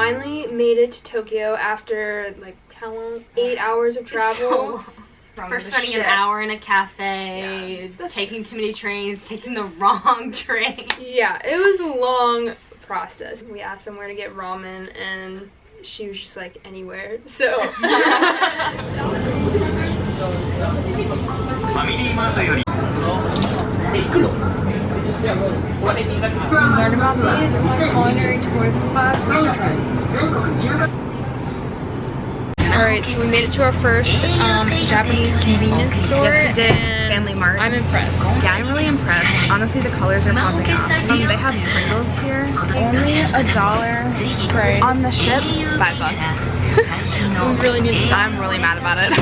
finally made it to Tokyo after like how long? 8 hours of travel. First spending an hour in a cafe, taking too many trains, taking the wrong train. Yeah, it was a long process. We asked them where to get ramen and she was just like, anywhere. So learn about these culinary tourism class. Alright, so we made it to our first Japanese convenience store. Yes, we did. Family Mart. I'm impressed. Yeah, I'm really impressed. Honestly, the colors are popping out. They have Pringles here. Only $1 price. On the ship, $5. We really need to. I'm really mad about it.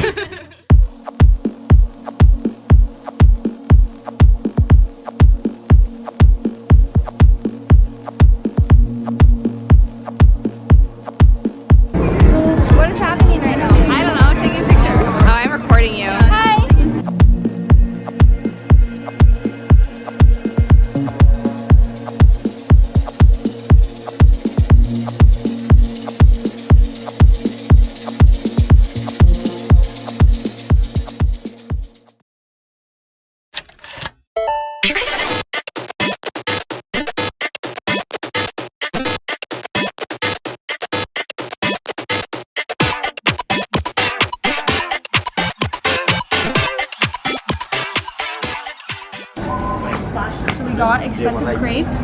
So we got expensive crepes.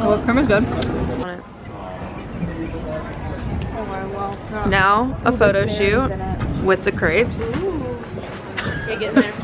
Oh, cream is good. Now a photo shoot with the crepes. Okay, get in there.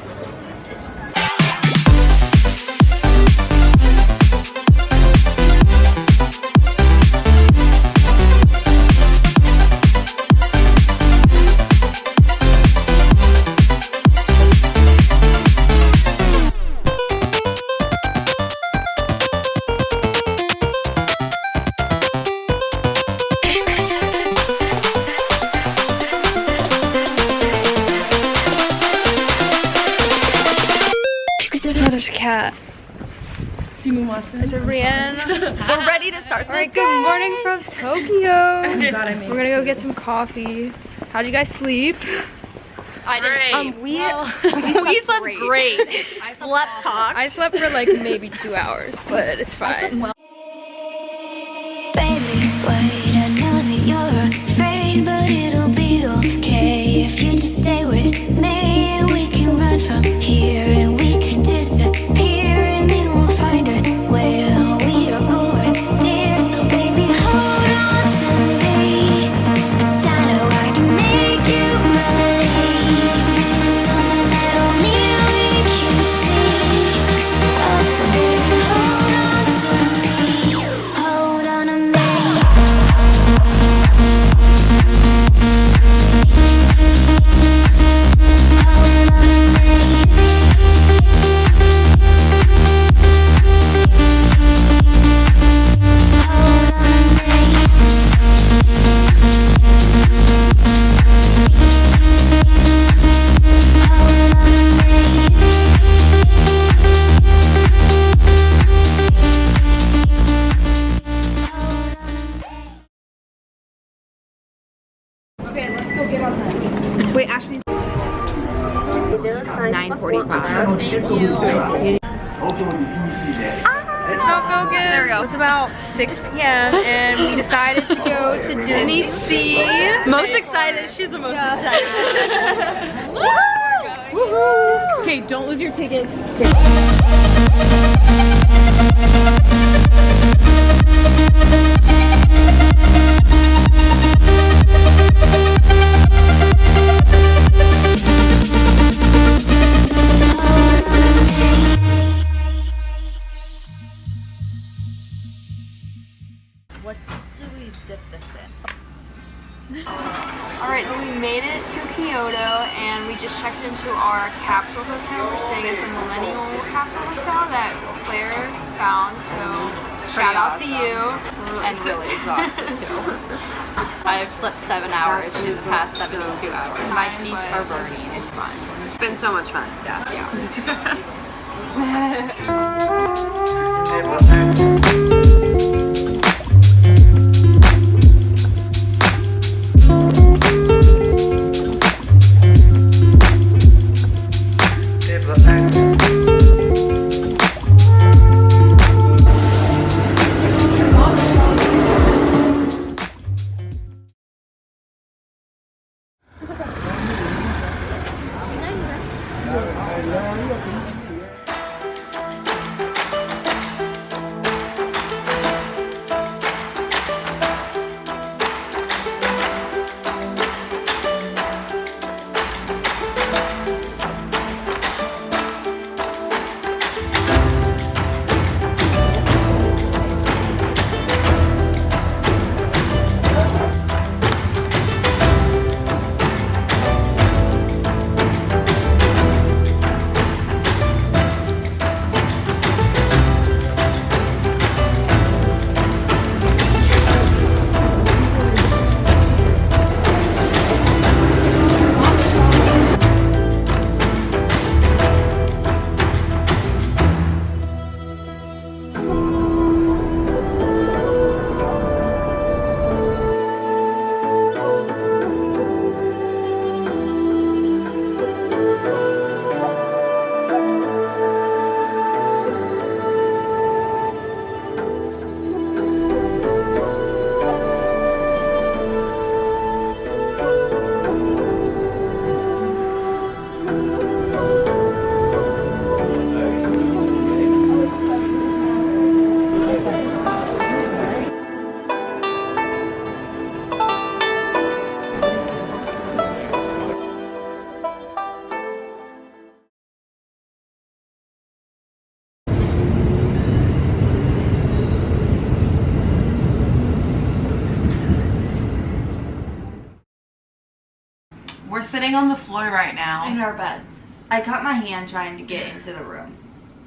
There's a cat. It's a Rian. We're ready to start. Alright, good morning from Tokyo. We're gonna go get some coffee. How'd you guys sleep? I didn't. We slept great. I slept talk. I slept for like maybe 2 hours, but it's fine. Baby, wait, I know that you're afraid, but it'll be okay if you just stay with me and we can run from here and we can disappear and they won't find us where we are going, dear. So baby, hold on to me, 'cause I know I can make you believe in something that only we can see. Oh, so baby, hold on to me, hold on to me. Okay, let's go get on that. Wait, Ashley. 9:45. It's not feel good. There we go. It's about 6 p.m. and we decided to go to Disney Sea. Most excited. She's the most excited. Woohoo! Okay, don't lose your tickets. What do we dip this in? Alright, so we made it to Kyoto and we just checked into our capsule hotel. We're staying at the Millennial Capsule Hotel that Claire found, so shout out to you. And really exhausted too. I've slept 7 hours in the past 72 hours. My feet are burning. It's fun. It's been so much fun. Yeah. We're sitting on the floor right now. In our beds. I cut my hand trying to get into the room.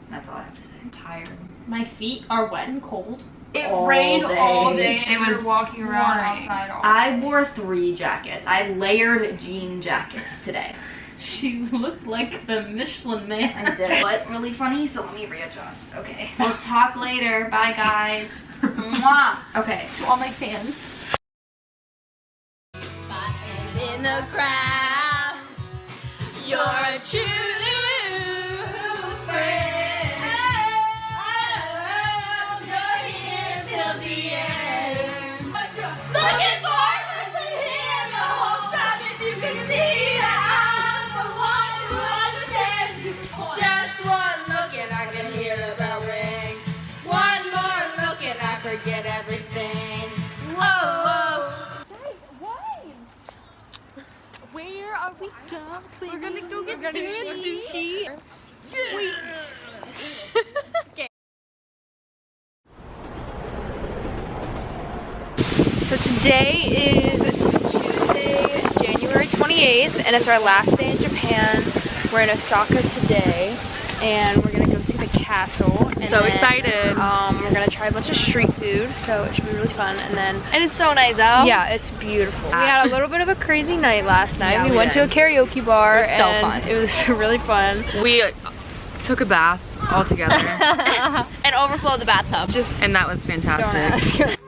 That's all I have to say. I'm tired. My feet are wet and cold. It All rained day. all day and It we was were walking around boring. outside all I day. wore 3 jackets. I layered jean jackets today. She looked like the Michelin Man. I did. But really funny, so let me readjust. Okay. We'll talk later. Bye, guys. Mwah. Okay. To all my fans. In the crowd, you're a true friend. You're here till the end. Looking for something here the whole time. If you can see that I'm the one who understands you. Just one look and I can hear the bell ring. One more look and I forget everything. Whoa, whoa. Where are we going? We're gonna go get sushi. Sweet. So today is Tuesday, January 28th, and it's our last day in Japan. We're in Osaka today, and we're gonna go see the castle. And So then, excited. We're gonna try a bunch of street food, so it should be really fun. And it's so nice out. yeah, it's beautiful. We had a little bit of a crazy night last night. Yeah, we we went to a did. karaoke bar, It was so and fun. it was really fun. We took a bath all together, And overflowed the bathtub. Just and that was don't fantastic. ask.